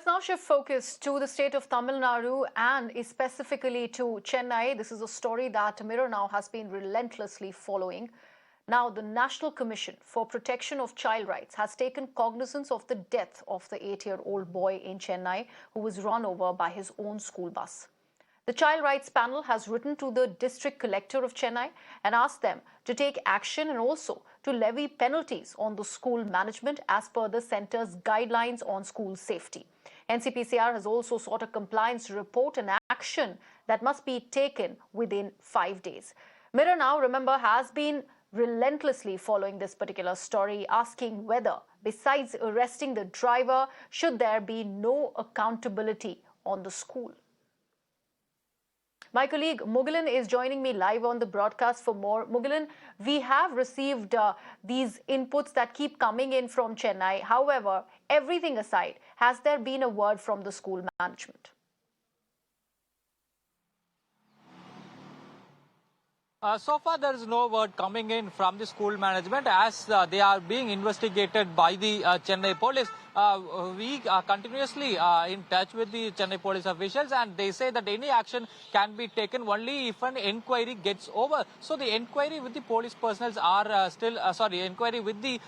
Let's now shift focus to the state of Tamil Nadu and specifically to Chennai. This is a story that Mirror Now has been relentlessly following. Now, the National Commission for Protection of Child Rights has taken cognizance of the death of the 8-year-old boy in Chennai who was run over by his own school bus. The Child Rights Panel has written to the District Collector of Chennai and asked them to take action and also to levy penalties on the school management as per the centre's guidelines on school safety. NCPCR has also sought a compliance report and action that must be taken within 5 days. Mirror Now, remember, has been relentlessly following this particular story, asking whether, besides arresting the driver, should there be no accountability on the school. My colleague Mugilan is joining me live on the broadcast for more. Mugilan, we have received these inputs that keep coming in from Chennai. However, everything aside, has there been a word from the school management? So far, there is no word coming in from the school management as they are being investigated by the Chennai police. We are continuously in touch with the Chennai police officials, and they say that any action can be taken only if an inquiry gets over. So the inquiry with the police personnel are inquiry with the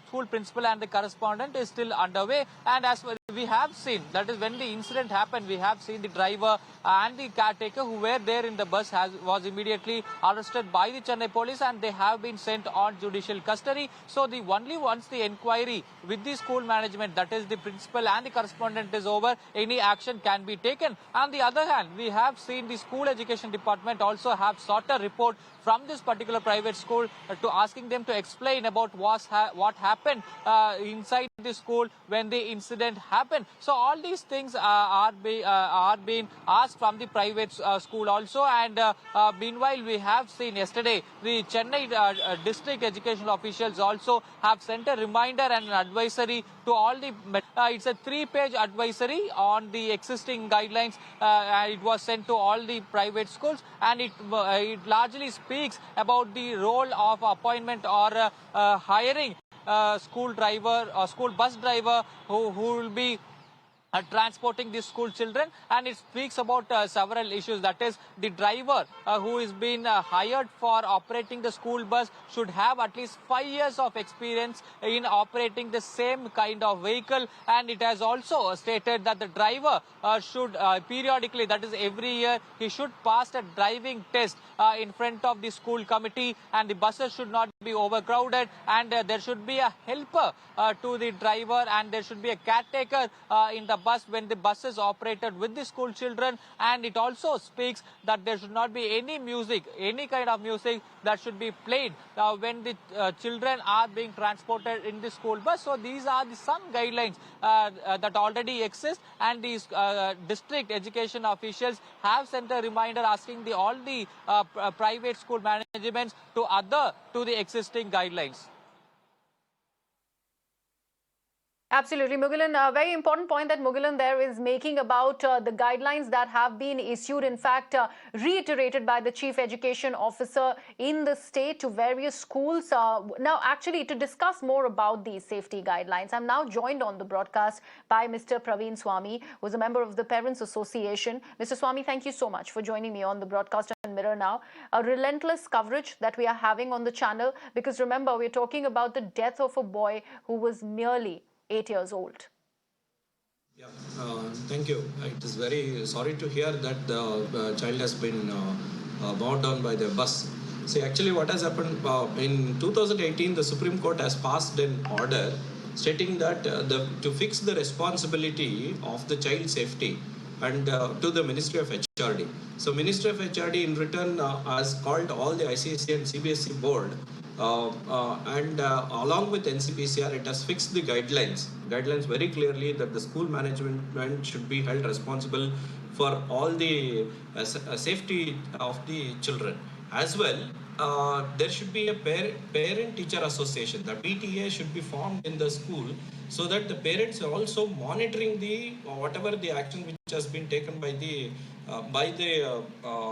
school principal and the correspondent is still underway. And as we have seen, that is when the incident happened, we have seen the driver and the caretaker who were there in the bus was immediately arrested by the Chennai police, and they have been sent on judicial custody. So the only once the inquiry with the school management, that is the principal and the correspondent, is over, any action can be taken. On the other hand, we have seen the school education department also have sought a report from this particular private school to asking them to explain about what happened inside the school when the incident happened. So all these things are being asked from the private school also. And meanwhile, we have seen yesterday the Chennai district educational officials also have sent a reminder and an advisory to all the it's a 3-page advisory on the existing guidelines. It was sent to all the private schools, and it largely speaks about the role of appointment or hiring school driver or school bus driver who will be transporting the school children, and it speaks about several issues. That is, the driver who is being hired for operating the school bus should have at least 5 years of experience in operating the same kind of vehicle. And it has also stated that the driver should periodically, that is every year, he should pass a driving test in front of the school committee, and the buses should not be overcrowded, and there should be a helper to the driver, and there should be a caretaker in the bus when the bus is operated with the school children. And it also speaks that there should not be any music, any kind of music that should be played when the children are being transported in the school bus. So these are some guidelines that already exist, and these district education officials have sent a reminder asking all the private school managements to adhere to the existing guidelines. Absolutely, Mugilan. A very important point that Mugilan there is making about the guidelines that have been issued, in fact, reiterated by the Chief Education Officer in the state to various schools. Now, actually, to discuss more about these safety guidelines, I'm now joined on the broadcast by Mr. Praveen Swamy, who is a member of the Parents Association. Mr. Swamy, thank you so much for joining me on the broadcast on Mirror Now. A relentless coverage that we are having on the channel, because remember, we're talking about the death of a boy who was merely 8 years old. Yeah, thank you. It is very sorry to hear that the child has been bowed down by the bus. See, actually what has happened in 2018, the Supreme Court has passed an order stating that to fix the responsibility of the child safety and to the Ministry of HRD. So Ministry of HRD in return has called all the ICSE and CBSE board and along with NCPCR, it has fixed the guidelines very clearly that the school management should be held responsible for all the safety of the children. As well, there should be a parent-teacher association. The PTA should be formed in the school so that the parents are also monitoring the whatever the action which has been taken by the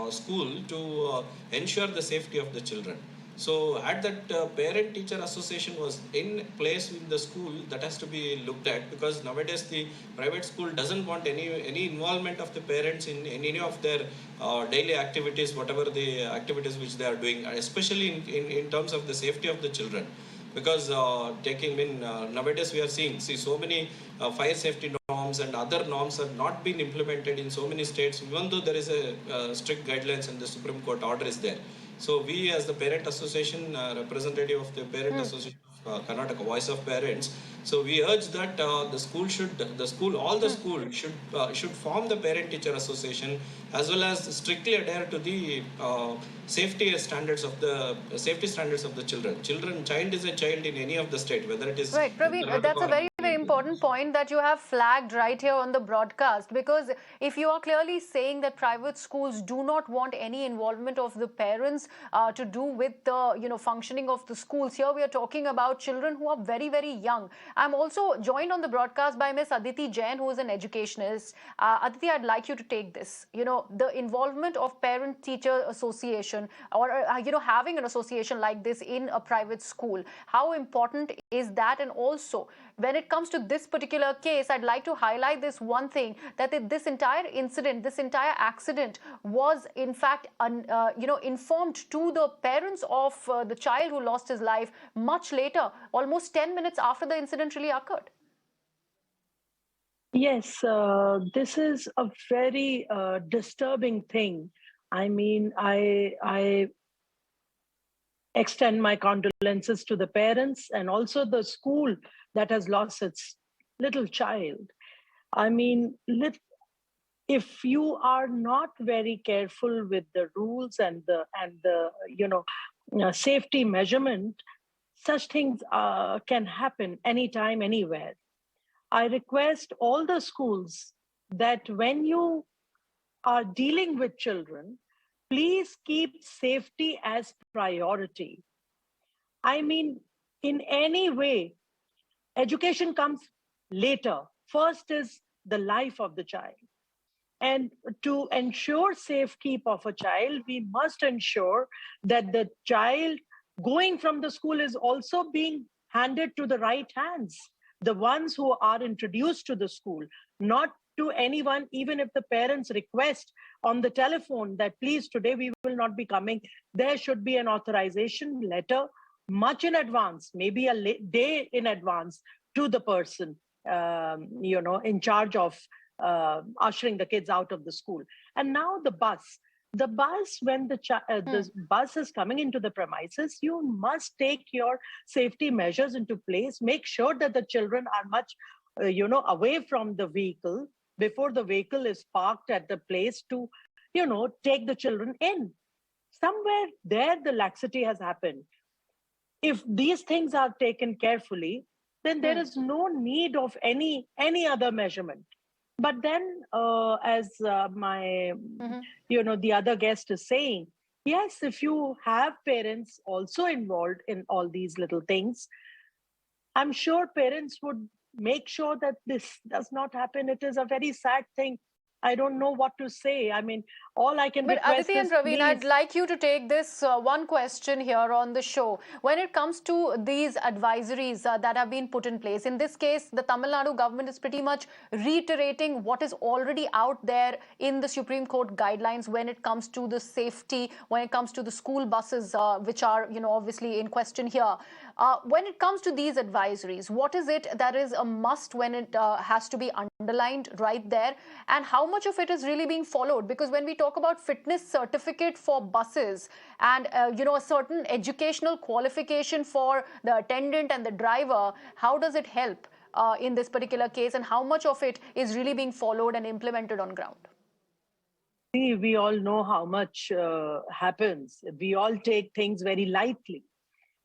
school to ensure the safety of the children. So had that parent-teacher association was in place in the school, that has to be looked at, because nowadays the private school doesn't want any involvement of the parents in any of their daily activities, whatever the activities which they are doing, especially in terms of the safety of the children. Because taking in nowadays we are see so many fire safety norms and other norms have not been implemented in so many states, even though there is a strict guidelines and the Supreme Court order is there. So we, as the parent association, representative of the parent association of Karnataka, Voice of Parents, so we urge that all the school should form the parent-teacher association, as well as strictly adhere to the safety standards of the children. Child is a child in any of the state, whether it is Right, in Praveen, Karnataka that's a or very, very any other important point that you have flagged right here on the broadcast. Because if you are clearly saying that private schools do not want any involvement of the parents to do with the functioning of the schools, here we are talking about children who are very, very young. I'm also joined on the broadcast by Miss Aditi Jain, who is an educationist. Aditi, I'd like you to take this. The involvement of parent-teacher association, or having an association like this in a private school. How important is that? And also, when it comes to this particular case, I'd like to highlight this one thing, that this entire incident, this entire accident was in fact informed to the parents of the child who lost his life much later, almost 10 minutes after the incident really occurred. Yes, this is a very disturbing thing. I mean, I extend my condolences to the parents and also the school that has lost its little child. I mean, if you are not very careful with the rules and the safety measurement, such things can happen anytime, anywhere. I request all the schools that when you are dealing with children, please keep safety as priority. I mean, in any way, education comes later. First is the life of the child. And to ensure safekeep of a child, we must ensure that the child going from the school is also being handed to the right hands, the ones who are introduced to the school, not to anyone, even if the parents request on the telephone that please, today we will not be coming. There should be an authorization letter much in advance, maybe a day in advance, to the person in charge of ushering the kids out of the school. And now the bus. The bus, when the bus is coming into the premises, you must take your safety measures into place. Make sure that the children are much, away from the vehicle before the vehicle is parked at the place to, take the children in. Somewhere there, the laxity has happened. If these things are taken carefully, then there is no need of any other measurement. But then, as the other guest is saying, yes, if you have parents also involved in all these little things, I'm sure parents would make sure that this does not happen. It is a very sad thing. I don't know what to say. I mean, all I can But request Aditi and is Praveen, please. I'd like you to take this one question here on the show. When it comes to these advisories that have been put in place, in this case, the Tamil Nadu government is pretty much reiterating what is already out there in the Supreme Court guidelines when it comes to the safety, when it comes to the school buses, which are, obviously in question here. When it comes to these advisories, what is it that is a must when it has to be underlined right there? And how much of it is really being followed? Because when we talk about fitness certificate for buses and a certain educational qualification for the attendant and the driver, how does it help in this particular case, and how much of it is really being followed and implemented on ground? We all know how much happens. We all take things very lightly.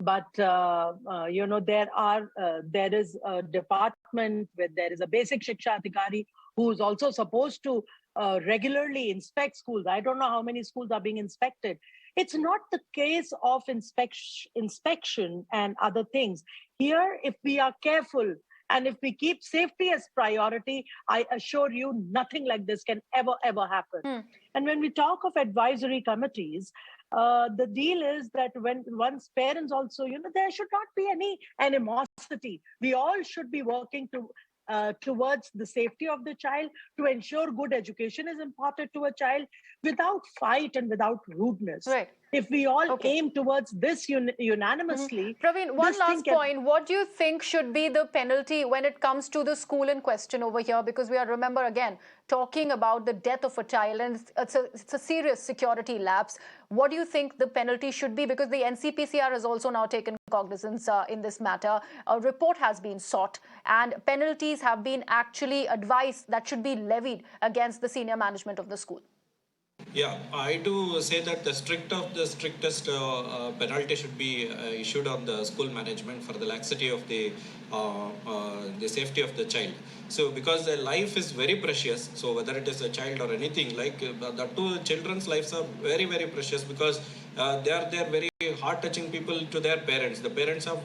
But there is a department where there is a basic Shiksha Adhikari who is also supposed to regularly inspect schools. I don't know how many schools are being inspected. It's not the case of inspection and other things. Here, if we are careful And if we keep safety as priority, I assure you nothing like this can ever happen. And when we talk of advisory committees, the deal is that when once parents also, there should not be any animosity. We all should be working towards the safety of the child, to ensure good education is imparted to a child without fight and without rudeness. Right. If we all aim towards this unanimously. Praveen, one last point. What do you think should be the penalty when it comes to the school in question over here? Because we are, remember, again, talking about the death of a child, and it's a serious security lapse. What do you think the penalty should be? Because the NCPCR has also now taken cognizance in this matter. A report has been sought, and penalties have been actually advised that should be levied against the senior management of the school. Yeah, I do say that the strictest penalty should be issued on the school management for the laxity of the safety of the child. So because the life is very precious, so whether it is a child or anything, like the two children's lives are very precious, because they are very heart-touching people to their parents. The parents have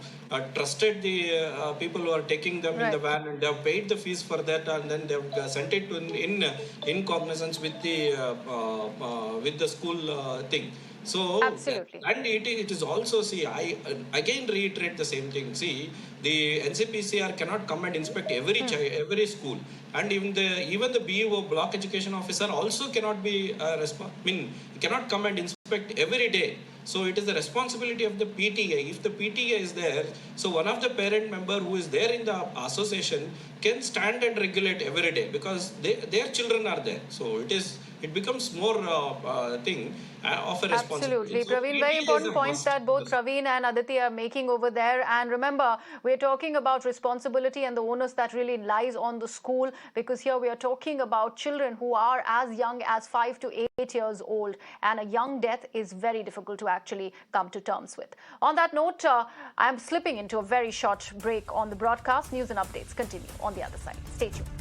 trusted the people who are taking them in the van, and they have paid the fees for that, and then they have sent it to in cognizance with the school thing. So, absolutely. And it is also, see, I again reiterate the same thing. See, the NCPCR cannot come and inspect every school, and even the BEO, block education officer, also cannot be cannot come and inspect every day. So it is the responsibility of the PTA. If the PTA is there, so one of the parent member who is there in the association can stand and regulate every day, because their children are there. So it becomes more thing of a responsibility. Absolutely, So Praveen. Very important points that both Praveen and Aditi are making over there. And remember, we're talking about responsibility and the onus that really lies on the school, because here we are talking about children who are as young as 5 to 8 years old, and a young death is very difficult to actually come to terms with. On that note, I'm slipping into a very short break on the broadcast. News and updates continue on the other side. Stay tuned.